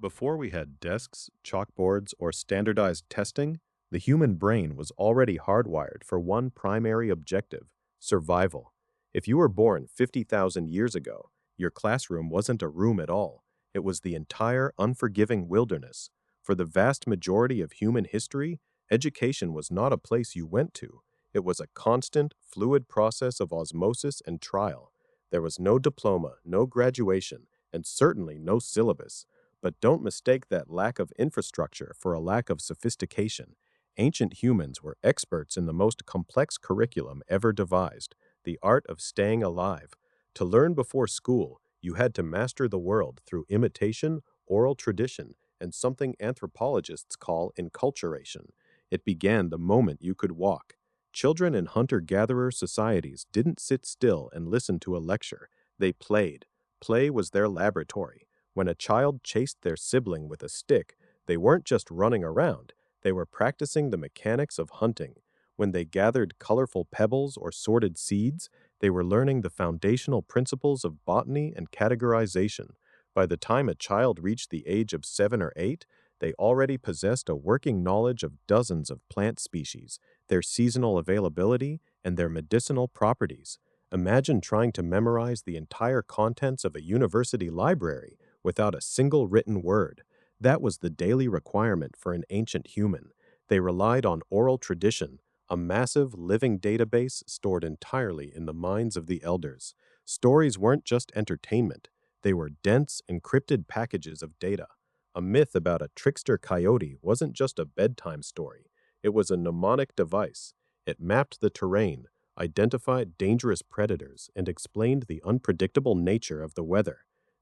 Before we had desks, chalkboards, or standardized testing, the human brain was already hardwired for one primary objective: survival. If you were born 50,000 years ago, your classroom wasn't a room at all. It was the entire unforgiving wilderness. For the vast majority of human history, education was not a place you went to. It was a constant, fluid process of osmosis and trial. There was no diploma, no graduation, and certainly no syllabus. But don't mistake that lack of infrastructure for a lack of sophistication. Ancient humans were experts in the most complex curriculum ever devised, the art of staying alive. To learn before school, you had to master the world through imitation, oral tradition, and something anthropologists call enculturation. It began the moment you could walk. Children in hunter-gatherer societies didn't sit still and listen to a lecture. They played. Play was their laboratory. When a child chased their sibling with a stick, they weren't just running around, they were practicing the mechanics of hunting. When they gathered colorful pebbles or sorted seeds, they were learning the foundational principles of botany and categorization. By the time a child reached the age of 7 or 8, they already possessed a working knowledge of dozens of plant species, their seasonal availability, and their medicinal properties. Imagine trying to memorize the entire contents of a university library without a single written word. That was the daily requirement for an ancient human. They relied on oral tradition, a massive living database stored entirely in the minds of the elders. Stories weren't just entertainment, they were dense, encrypted packages of data. A myth about a trickster coyote wasn't just a bedtime story, it was a mnemonic device. It mapped the terrain, identified dangerous predators, and explained the unpredictable nature of the weather.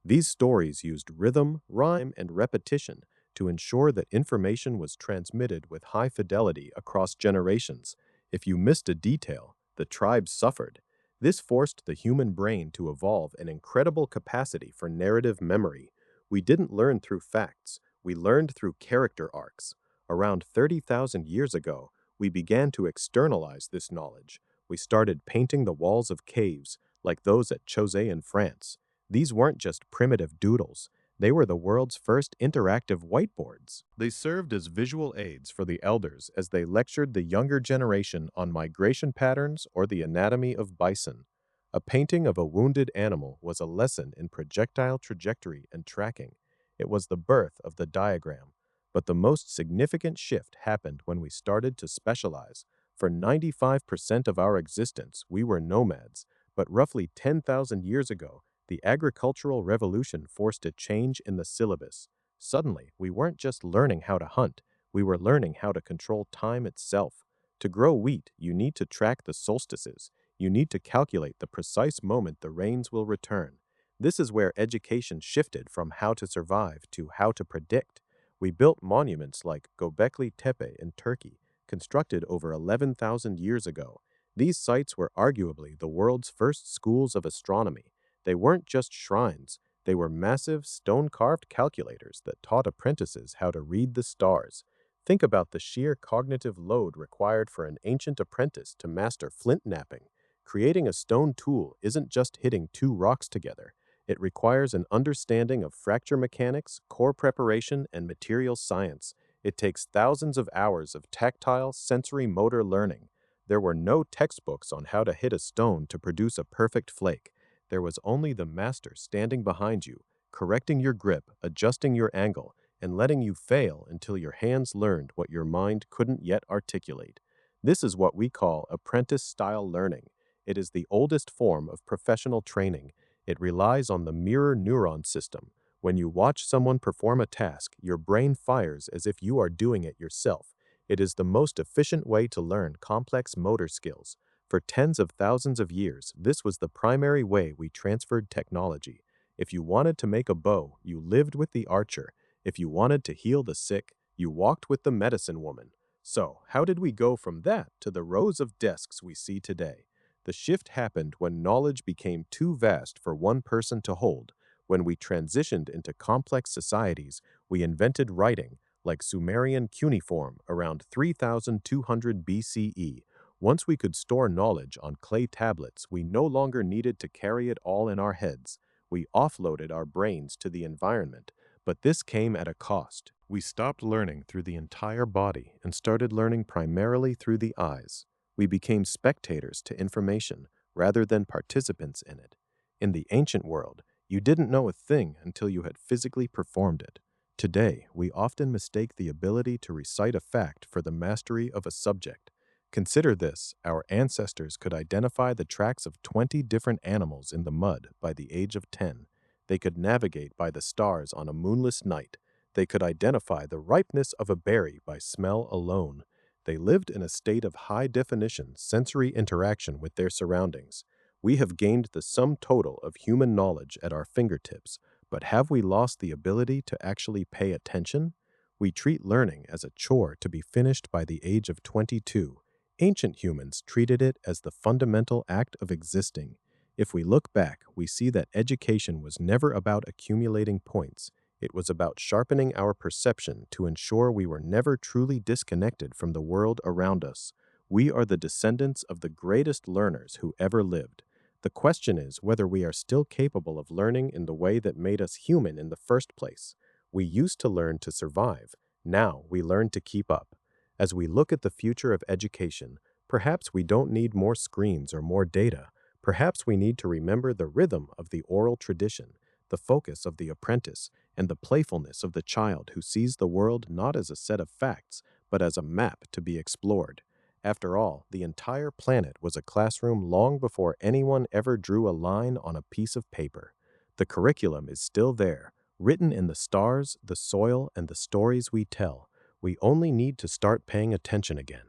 These stories used rhythm, rhyme, and repetition to ensure that information was transmitted with high fidelity across generations. If you missed a detail, the tribe suffered. This forced the human brain to evolve an incredible capacity for narrative memory. We didn't learn through facts, we learned through character arcs. Around 30,000 years ago, we began to externalize this knowledge. We started painting the walls of caves, like those at Chauvet in France. These weren't just primitive doodles. They were the world's first interactive whiteboards. They served as visual aids for the elders as they lectured the younger generation on migration patterns or the anatomy of bison. A painting of a wounded animal was a lesson in projectile trajectory and tracking. It was the birth of the diagram. But the most significant shift happened when we started to specialize. For 95% of our existence, we were nomads, but roughly 10,000 years ago, the agricultural revolution forced a change in the syllabus. Suddenly, we weren't just learning how to hunt, we were learning how to control time itself. To grow wheat, you need to track the solstices. You need to calculate the precise moment the rains will return. This is where education shifted from how to survive to how to predict. We built monuments like Göbekli Tepe in Turkey, constructed over 11,000 years ago. These sites were arguably the world's first schools of astronomy. They weren't just shrines, they were massive stone-carved calculators that taught apprentices how to read the stars. Think about the sheer cognitive load required for an ancient apprentice to master flint knapping. Creating a stone tool isn't just hitting two rocks together. It requires an understanding of fracture mechanics, core preparation, and material science. It takes thousands of hours of tactile, sensory motor learning. There were no textbooks on how to hit a stone to produce a perfect flake. There was only the master standing behind you, correcting your grip, adjusting your angle, and letting you fail until your hands learned what your mind couldn't yet articulate. This is what we call apprentice-style learning. It is the oldest form of professional training. It relies on the mirror neuron system. When you watch someone perform a task, your brain fires as if you are doing it yourself. It is the most efficient way to learn complex motor skills. For tens of thousands of years, this was the primary way we transferred technology. If you wanted to make a bow, you lived with the archer. If you wanted to heal the sick, you walked with the medicine woman. So, how did we go from that to the rows of desks we see today? The shift happened when knowledge became too vast for one person to hold. When we transitioned into complex societies, we invented writing, like Sumerian cuneiform around 3200 BCE. Once we could store knowledge on clay tablets, we no longer needed to carry it all in our heads. We offloaded our brains to the environment. But this came at a cost. We stopped learning through the entire body and started learning primarily through the eyes. We became spectators to information rather than participants in it. In the ancient world, you didn't know a thing until you had physically performed it. Today, we often mistake the ability to recite a fact for the mastery of a subject. Consider this: our ancestors could identify the tracks of 20 different animals in the mud by the age of 10. They could navigate by the stars on a moonless night. They could identify the ripeness of a berry by smell alone. They lived in a state of high-definition sensory interaction with their surroundings. We have gained the sum total of human knowledge at our fingertips, but have we lost the ability to actually pay attention? We treat learning as a chore to be finished by the age of 22. Ancient humans treated it as the fundamental act of existing. If we look back, we see that education was never about accumulating points. It was about sharpening our perception to ensure we were never truly disconnected from the world around us. We are the descendants of the greatest learners who ever lived. The question is whether we are still capable of learning in the way that made us human in the first place. We used to learn to survive. Now we learn to keep up. As we look at the future of education, perhaps we don't need more screens or more data. Perhaps we need to remember the rhythm of the oral tradition, the focus of the apprentice, and the playfulness of the child who sees the world not as a set of facts, but as a map to be explored. After all, the entire planet was a classroom long before anyone ever drew a line on a piece of paper. The curriculum is still there, written in the stars, the soil, and the stories we tell. We only need to start paying attention again.